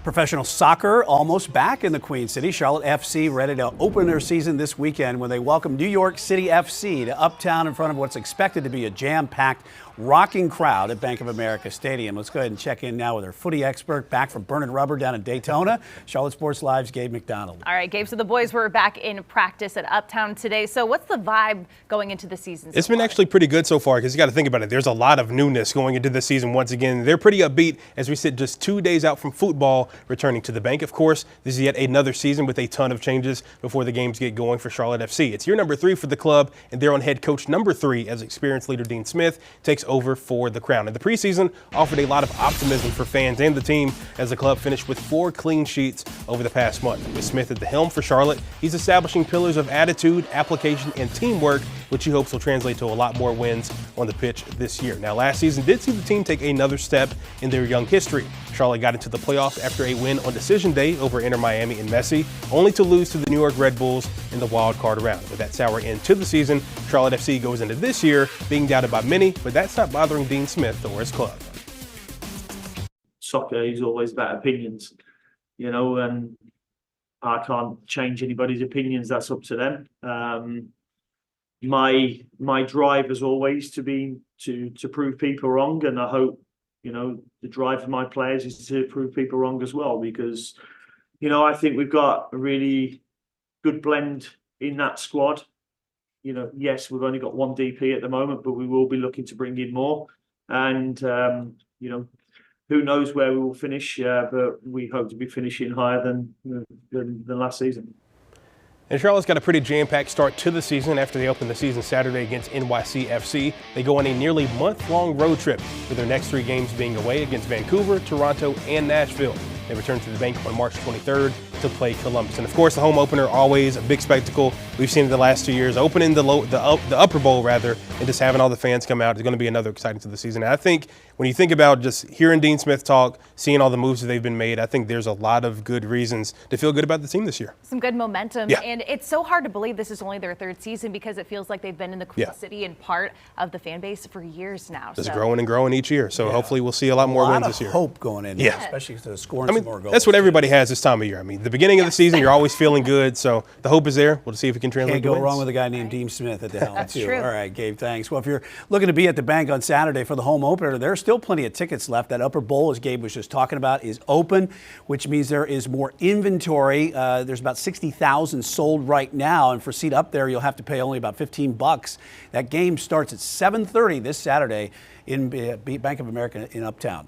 Professional soccer almost back in the Queen City. Charlotte FC ready to open their season this weekend when they welcome New York City FC to Uptown in front of what's expected to be a jam-packed, rocking crowd at Bank of America Stadium. Let's go ahead and check in now with our footy expert back from Burning Rubber down in Daytona, Charlotte Sports Live's Gabe McDonald. All right, Gabe, so the boys were back in practice at Uptown today. So what's the vibe going into the season? It's been actually pretty good so far because you got to think about it. There's a lot of newness going into the season once again. They're pretty upbeat as we sit just 2 days out from football returning to the bank. Of course, this is yet another season with a ton of changes before the games get going for Charlotte FC. It's year number 3 for the club, and they're on head coach number 3 as experienced leader Dean Smith takes over for the Crown. And the preseason offered a lot of optimism for fans and the team as the club finished with 4 clean sheets over the past month. With Smith at the helm for Charlotte, he's establishing pillars of attitude, application, and teamwork, which he hopes will translate to a lot more wins on the pitch this year. Now, last season did see the team take another step in their young history. Charlotte got into the playoffs after a win on decision day over Inter Miami and Messi, only to lose to the New York Red Bulls in the wild card round. With that sour end to the season, Charlotte FC goes into this year being doubted by many, but that's not bothering Dean Smith or his club. Soccer is always about opinions, and I can't change anybody's opinions. That's up to them. My drive is always to prove people wrong, and I hope the drive of my players is to prove people wrong as well, because I think we've got a really good blend in that squad. Yes, we've only got one DP at the moment, but we will be looking to bring in more, and who knows where we will finish, but we hope to be finishing higher than last season. And Charlotte's got a pretty jam-packed start to the season after they open the season Saturday against NYCFC. They go on a nearly month-long road trip, with their next 3 games being away against Vancouver, Toronto, and Nashville. They return to the bank on March 23rd to play Columbus. And of course, the home opener, always a big spectacle. We've seen it the last 2 years, opening the Upper Bowl rather, and just having all the fans come out. It's going to be another exciting to the season. And I think when you think about just hearing Dean Smith talk, seeing all the moves that they've been made, I think there's a lot of good reasons to feel good about the team this year. Some good momentum. Yeah. And it's so hard to believe this is only their 3rd season because it feels like they've been in the Queen City and part of the fan base for years now. Just growing and growing each year. So hopefully we'll see a lot more wins this year. A lot of hope going in, especially to scoring some more goals. That's what everybody has this time of year. I mean, the beginning of the season, you're always feeling good. So the hope is there. We'll see if we can translate. Can't go wrong with a guy named Dean Smith at the helm, That's too. true. All right, Gabe, thanks. Well, if you're looking to be at the bank on Saturday for the home opener, there are still plenty of tickets left. That Upper Bowl, as Gabe was just talking about, is open, which means there is more inventory. There's about 60,000 sold right now, and for a seat up there, you'll have to pay only about $15. That game starts at 7:30 this Saturday in Bank of America in Uptown.